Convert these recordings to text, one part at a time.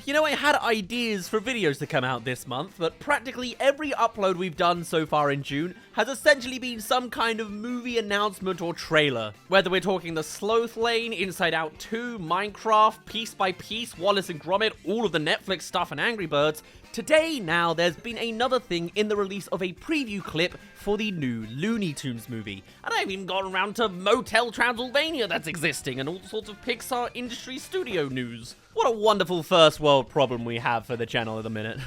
You know, I had ideas for videos to come out this month, but practically every upload we've done so far in June has essentially been some kind of movie announcement or trailer. Whether we're talking The Sloth Lane, Inside Out 2, Minecraft, Piece by Piece, Wallace and Gromit, all of the Netflix stuff and Angry Birds, today now there's been another thing in the release of a preview clip for the new Looney Tunes movie. And I've even gotten around to Motel Transylvania that's existing and all sorts of Pixar industry studio news. What a wonderful first world problem we have for the channel at the minute.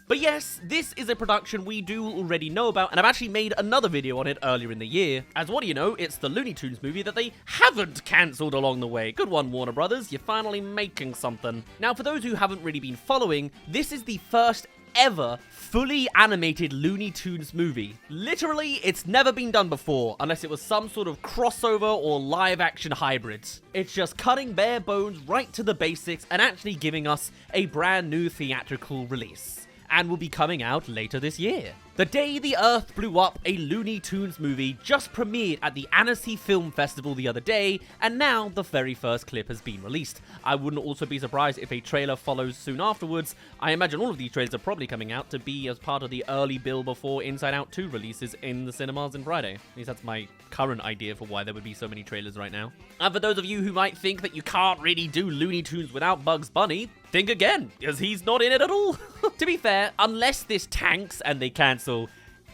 But yes, this is a production we do already know about, and I've actually made another video on it earlier in the year. As what do you know, it's the Looney Tunes movie that they haven't cancelled along the way. Good one, Warner Brothers, you're finally making something. Now, for those who haven't really been following, this is the first ever fully animated Looney Tunes movie. Literally, it's never been done before, unless it was some sort of crossover or live-action hybrids. It's just cutting bare bones right to the basics and actually giving us a brand new theatrical release. And will be coming out later this year. The Day the Earth Blew Up, a Looney Tunes movie, just premiered at the Annecy Film Festival the other day, and now the very first clip has been released. I wouldn't also be surprised if a trailer follows soon afterwards. I imagine all of these trailers are probably coming out to be as part of the early bill before Inside Out 2 releases in the cinemas on Friday. At least that's my current idea for why there would be so many trailers right now. And for those of you who might think that you can't really do Looney Tunes without Bugs Bunny, think again, because he's not in it at all. To be fair, unless this tanks and they cancel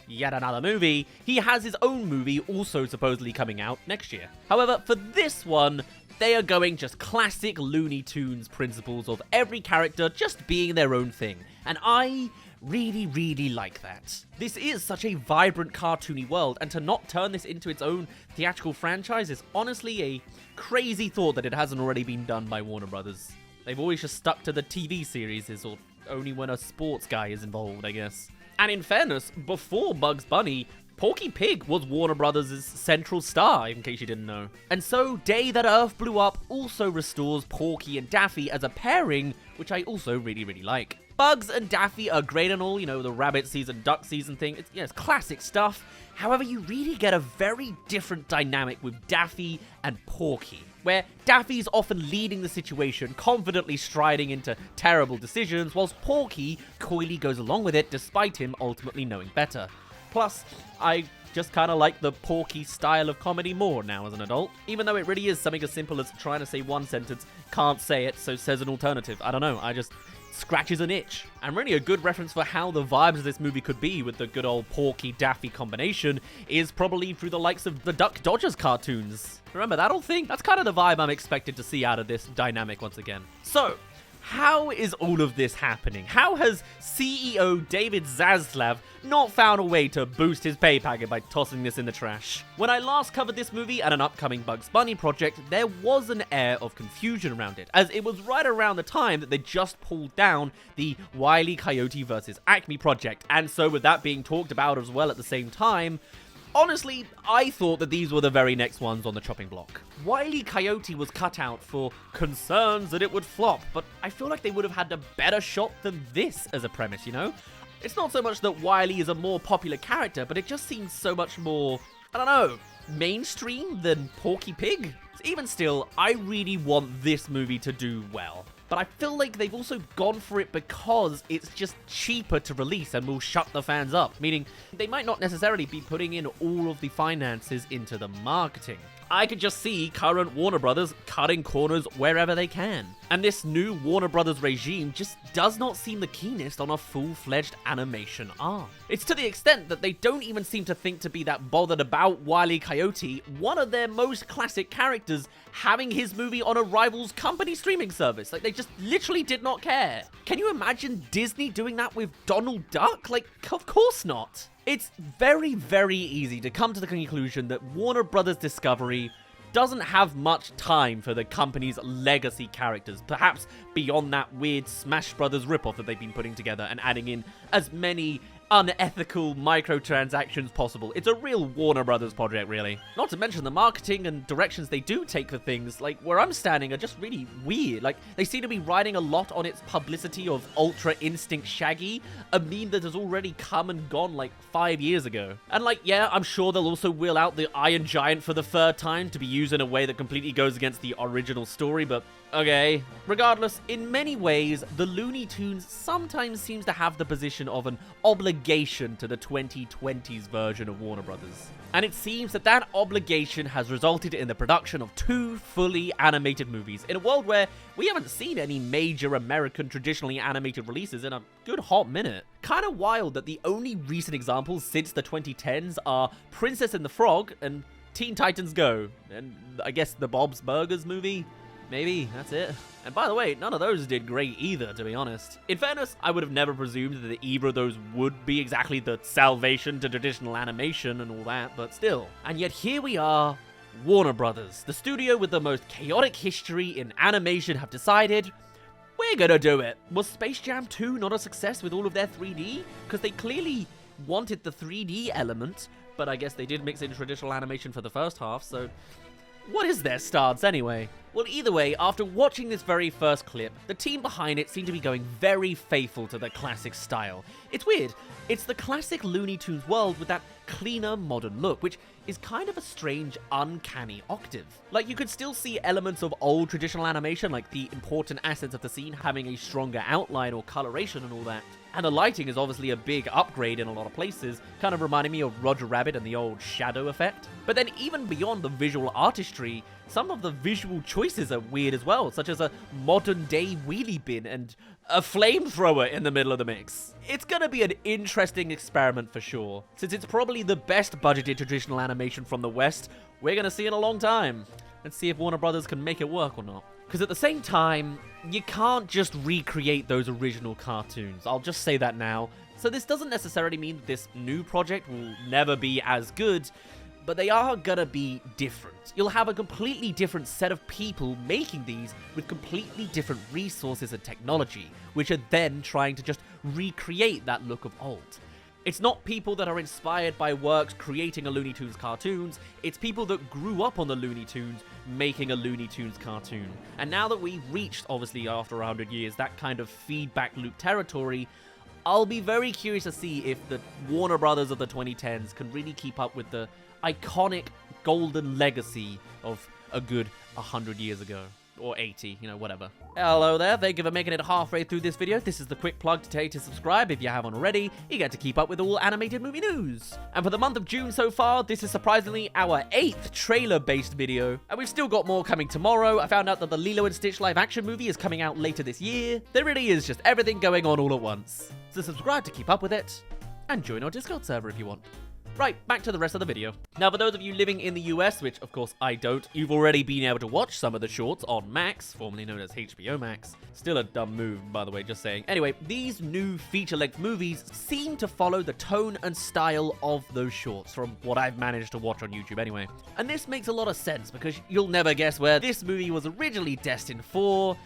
yet another movie, he has his own movie also supposedly coming out next year. However, for this one, they are going just classic Looney Tunes principles of every character just being their own thing. And I really like that. This is such a vibrant cartoony world, and to not turn this into its own theatrical franchise is honestly a crazy thought that it hasn't already been done by Warner Brothers. They've always just stuck to the TV series, or only when a sports guy is involved, I guess. And in fairness, before Bugs Bunny, Porky Pig was Warner Brothers' central star, in case you didn't know. And so, Day That Earth Blew Up also restores Porky and Daffy as a pairing, which I also really like. Bugs and Daffy are great and all, you know, the rabbit season, duck season thing. It's classic stuff. However, you really get a very different dynamic with Daffy and Porky, where Daffy's often leading the situation, confidently striding into terrible decisions, whilst Porky coyly goes along with it despite him ultimately knowing better. Plus, I just kind of like the Porky style of comedy more now as an adult, even though it really is something as simple as trying to say one sentence, can't say it, so says an alternative. I don't know, I just scratches an itch. And really a good reference for how the vibes of this movie could be with the good old Porky-Daffy combination is probably through the likes of the Duck Dodgers cartoons. Remember that old thing? That's kind of the vibe I'm expected to see out of this dynamic once again. So, how is all of this happening? How has CEO David Zaslav not found a way to boost his pay packet by tossing this in the trash? When I last covered this movie and an upcoming Bugs Bunny project, there was an air of confusion around it, as it was right around the time that they just pulled down the Wile E. Coyote vs. Acme project, and so with that being talked about as well at the same time, honestly, I thought that these were the very next ones on the chopping block. Wile E. Coyote was cut out for concerns that it would flop, but I feel like they would have had a better shot than this as a premise, you know? It's not so much that Wile E. is a more popular character, but it just seems so much more, I don't know, mainstream than Porky Pig. Even still, I really want this movie to do well. But I feel like they've also gone for it because it's just cheaper to release and will shut the fans up, meaning they might not necessarily be putting in all of the finances into the marketing. I could just see current Warner Brothers cutting corners wherever they can. And this new Warner Brothers regime just does not seem the keenest on a full-fledged animation arm. It's to the extent that they don't even seem to think to be that bothered about Wile E. Coyote, one of their most classic characters, having his movie on a rival's company streaming service. Like, they just literally did not care. Can you imagine Disney doing that with Donald Duck? Like, of course not. It's very easy to come to the conclusion that Warner Brothers Discovery doesn't have much time for the company's legacy characters, perhaps beyond that weird Smash Brothers ripoff that they've been putting together and adding in as many unethical microtransactions possible. It's a real Warner Brothers project, really. Not to mention the marketing and directions they do take for things, like where I'm standing, are just really weird. Like, they seem to be riding a lot on its publicity of Ultra Instinct Shaggy, a meme that has already come and gone like 5 years ago. And like, yeah, I'm sure they'll also wheel out the Iron Giant for the third time to be used in a way that completely goes against the original story, but Okay. Regardless, in many ways, the Looney Tunes sometimes seems to have the position of an obligation to the 2020s version of Warner Brothers. And it seems that that obligation has resulted in the production of 2 fully animated movies in a world where we haven't seen any major American traditionally animated releases in a good hot minute. Kinda wild that the only recent examples since the 2010s are Princess and the Frog and Teen Titans Go, and I guess the Bob's Burgers movie? Maybe, that's it. And by the way, none of those did great either, to be honest. In fairness, I would have never presumed that either of those would be exactly the salvation to traditional animation and all that, but still. And yet here we are, Warner Brothers, the studio with the most chaotic history in animation, have decided, we're gonna do it. Was Space Jam 2 not a success with all of their 3D? Because they clearly wanted the 3D element, but I guess they did mix in traditional animation for the first half, so what is their stance anyway? Well, either way, after watching this very first clip, the team behind it seemed to be going very faithful to the classic style. It's weird. It's the classic Looney Tunes world with that cleaner, modern look, which is kind of a strange, uncanny octave. Like, you could still see elements of old traditional animation, like the important assets of the scene having a stronger outline or coloration and all that. And the lighting is obviously a big upgrade in a lot of places, kind of reminding me of Roger Rabbit and the old shadow effect. But then even beyond the visual artistry, some of the visual choices are weird as well, such as a modern-day wheelie bin and a flamethrower in the middle of the mix. It's gonna be an interesting experiment for sure. Since it's probably the best budgeted traditional animation from the West, we're gonna see in a long time. Let's see if Warner Brothers can make it work or not. Because at the same time, you can't just recreate those original cartoons. I'll just say that now. So this doesn't necessarily mean that this new project will never be as good, but they are gonna be different. You'll have a completely different set of people making these with completely different resources and technology, which are then trying to just recreate that look of old. It's not people that are inspired by works creating a Looney Tunes cartoons, it's people that grew up on the Looney Tunes making a Looney Tunes cartoon. And now that we've reached, obviously after 100 years, that kind of feedback loop territory, I'll be very curious to see if the Warner Brothers of the 2010s can really keep up with the iconic golden legacy of a good 100 years ago. Or 80, you know, whatever. Hello there, thank you for making it halfway through this video. This is the quick plug to tell you to subscribe if you haven't already. You get to keep up with all animated movie news. And for the month of June so far, this is surprisingly our 8th trailer-based video. And we've still got more coming tomorrow. I found out that the Lilo and Stitch live-action movie is coming out later this year. There really is just everything going on all at once. So subscribe to keep up with it, and join our Discord server if you want. Right, back to the rest of the video. Now, for those of you living in the US, which of course I don't, you've already been able to watch some of the shorts on Max, formerly known as HBO Max. Still a dumb move, by the way, just saying. Anyway, these new feature-length movies seem to follow the tone and style of those shorts, from what I've managed to watch on YouTube anyway. And this makes a lot of sense, because you'll never guess where this movie was originally destined for.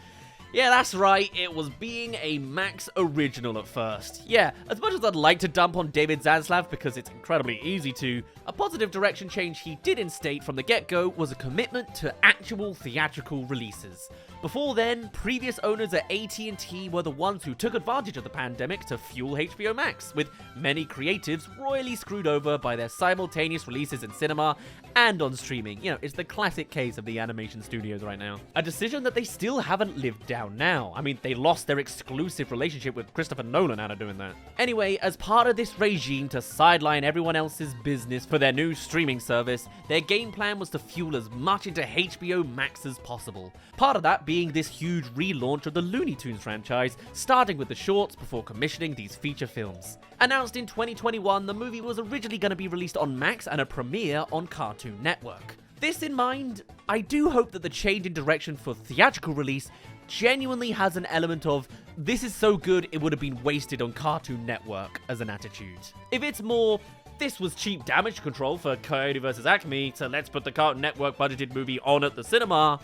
Yeah, that's right, it was being a Max original at first. Yeah, as much as I'd like to dump on David Zaslav because it's incredibly easy to, a positive direction change he did instate from the get-go was a commitment to actual theatrical releases. Before then, previous owners at AT&T were the ones who took advantage of the pandemic to fuel HBO Max, with many creatives royally screwed over by their simultaneous releases in cinema and on streaming. You know, it's the classic case of the animation studios right now. A decision that they still haven't lived down now. I mean, they lost their exclusive relationship with Christopher Nolan out of doing that. Anyway, as part of this regime to sideline everyone else's business for their new streaming service, their game plan was to fuel as much into HBO Max as possible. Part of that being this huge relaunch of the Looney Tunes franchise, starting with the shorts before commissioning these feature films. Announced in 2021, the movie was originally going to be released on Max and a premiere on Cartoon Network. This in mind, I do hope that the change in direction for theatrical release genuinely has an element of, this is so good it would have been wasted on Cartoon Network as an attitude. If it's more, this was cheap damage control for Coyote vs. Acme, so let's put the Cartoon Network budgeted movie on at the cinema,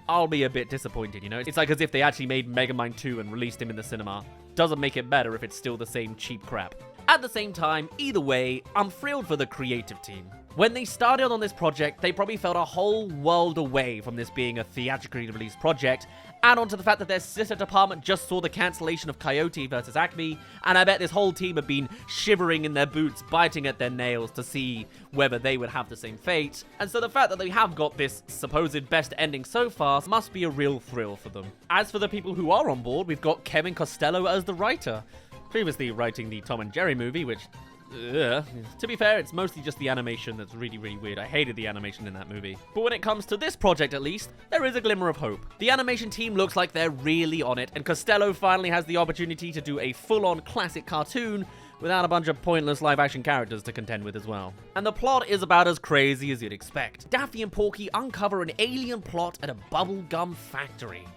I'll be a bit disappointed, you know? It's like as if they actually made Megamind 2 and released him in the cinema. Doesn't make it better if it's still the same cheap crap. At the same time, either way, I'm thrilled for the creative team. When they started on this project, they probably felt a whole world away from this being a theatrically released project. Add on to the fact that their sister department just saw the cancellation of Coyote vs. Acme, and I bet this whole team have been shivering in their boots, biting at their nails to see whether they would have the same fate. And so the fact that they have got this supposed best ending so far must be a real thrill for them. As for the people who are on board, we've got Kevin Costello as the writer, previously writing the Tom and Jerry movie, which... to be fair, it's mostly just the animation that's really weird. I hated the animation in that movie. But when it comes to this project at least, there is a glimmer of hope. The animation team looks like they're really on it, and Costello finally has the opportunity to do a full-on classic cartoon without a bunch of pointless live-action characters to contend with as well. And the plot is about as crazy as you'd expect. Daffy and Porky uncover an alien plot at a bubblegum factory.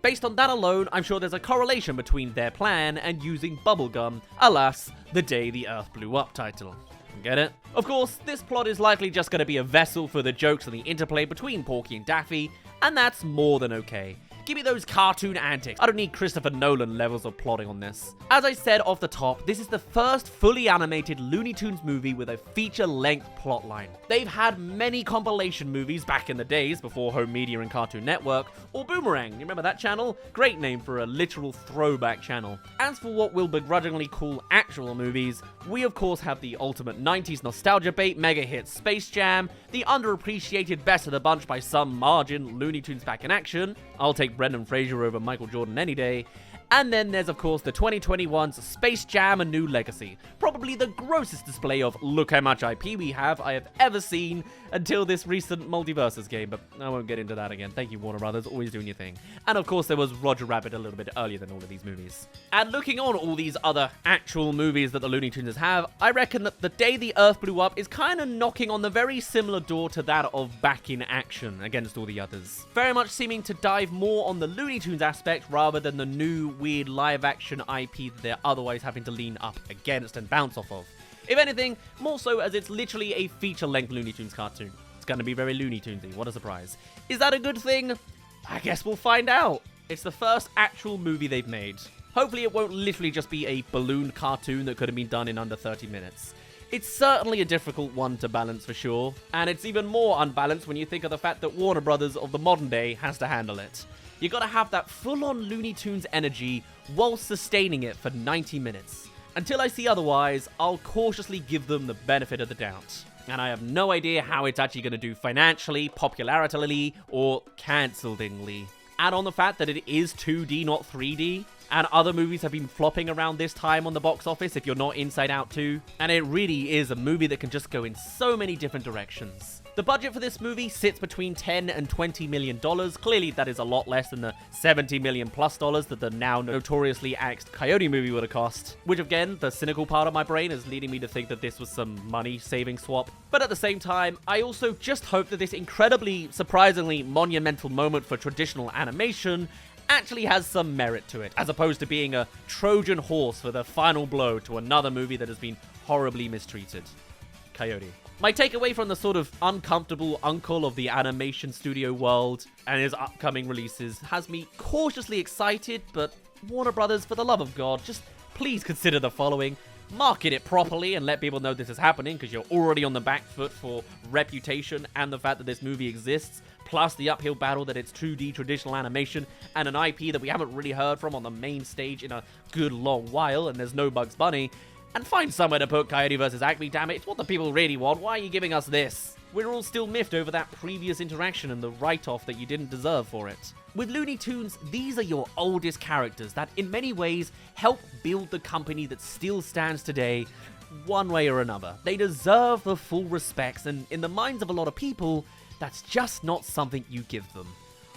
Based on that alone, I'm sure there's a correlation between their plan and using bubblegum, alas, the day the Earth blew up title. Get it? Of course, this plot is likely just going to be a vessel for the jokes and the interplay between Porky and Daffy, and that's more than okay. Give me those cartoon antics. I don't need Christopher Nolan levels of plotting on this. As I said off the top, this is the first fully animated Looney Tunes movie with a feature-length plotline. They've had many compilation movies back in the days before Home Media and Cartoon Network, or Boomerang, you remember that channel? Great name for a literal throwback channel. As for what we'll begrudgingly call actual movies, we of course have the ultimate 90s nostalgia bait mega hit Space Jam, the underappreciated best of the bunch by some margin Looney Tunes Back in Action, I'll take Brendan Fraser over Michael Jordan any day. And then there's of course the 2021's Space Jam: A New Legacy, probably the grossest display of look how much IP we have I have ever seen until this recent Multiverses game, but I won't get into that again. Thank you, Warner Brothers, always doing your thing. And of course there was Roger Rabbit a little bit earlier than all of these movies. And looking on all these other actual movies that the Looney Tunes have, I reckon that The Day the Earth Blew Up is kind of knocking on the very similar door to that of Back in Action against all the others. Very much seeming to dive more on the Looney Tunes aspect rather than the new weird live-action IP that they're otherwise having to lean up against and bounce off of. If anything, more so as it's literally a feature-length Looney Tunes cartoon. It's gonna be very Looney Tunesy, what a surprise. Is that a good thing? I guess we'll find out. It's the first actual movie they've made. Hopefully it won't literally just be a balloon cartoon that could have been done in under 30 minutes. It's certainly a difficult one to balance for sure, and it's even more unbalanced when you think of the fact that Warner Brothers of the modern day has to handle it. You gotta have that full-on Looney Tunes energy while sustaining it for 90 minutes. Until I see otherwise, I'll cautiously give them the benefit of the doubt. And I have no idea how it's actually gonna do financially, popularitarily, or cancelledingly. Add on the fact that it is 2D, not 3D, and other movies have been flopping around this time on the box office if you're not Inside Out 2, and it really is a movie that can just go in so many different directions. The budget for this movie sits between $10 and $20 million. Clearly, that is a lot less than the $70 million plus that the now notoriously axed Coyote movie would have cost. Which, again, the cynical part of my brain is leading me to think that this was some money-saving swap. But at the same time, I also just hope that this incredibly, surprisingly monumental moment for traditional animation actually has some merit to it, as opposed to being a Trojan horse for the final blow to another movie that has been horribly mistreated. Coyote. My takeaway from the sort of uncomfortable uncle of the animation studio world and his upcoming releases has me cautiously excited, but Warner Brothers, for the love of God, just please consider the following. Market it properly and let people know this is happening, because you're already on the back foot for reputation and the fact that this movie exists, plus the uphill battle that it's 2D traditional animation and an IP that we haven't really heard from on the main stage in a good long while, and there's no Bugs Bunny. And find somewhere to put Coyote vs. Acme, damn it. It's what the people really want. Why are you giving us this? We're all still miffed over that previous interaction and the write-off that you didn't deserve for it. With Looney Tunes, these are your oldest characters that in many ways help build the company that still stands today, one way or another. They deserve the full respects, and in the minds of a lot of people, that's just not something you give them.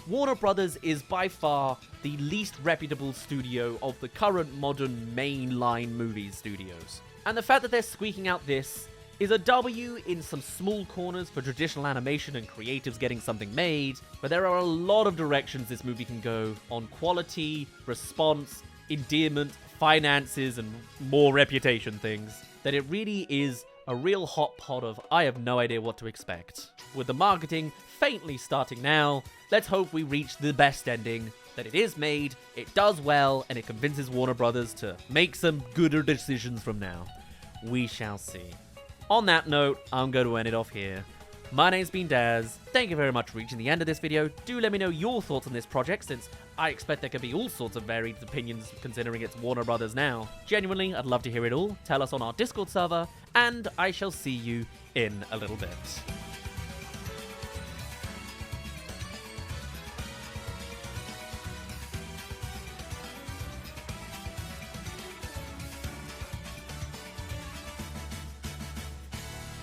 Warner Brothers is by far the least reputable studio of the current modern mainline movie studios. And the fact that they're squeaking out this is a W in some small corners for traditional animation and creatives getting something made, but there are a lot of directions this movie can go on quality, response, endearment, finances, and more reputation things, that it really is a real hot pot of I have no idea what to expect. With the marketing faintly starting now, let's hope we reach the best ending, that it is made, it does well, and it convinces Warner Brothers to make some gooder decisions from now. we shall see. On that note, I'm going to end it off here. My name's been Daz. Thank you very much for reaching the end of this video. Do let me know your thoughts on this project, since I expect there could be all sorts of varied opinions considering it's Warner Brothers now. Genuinely, I'd love to hear it all. Tell us on our Discord server, and I shall see you in a little bit.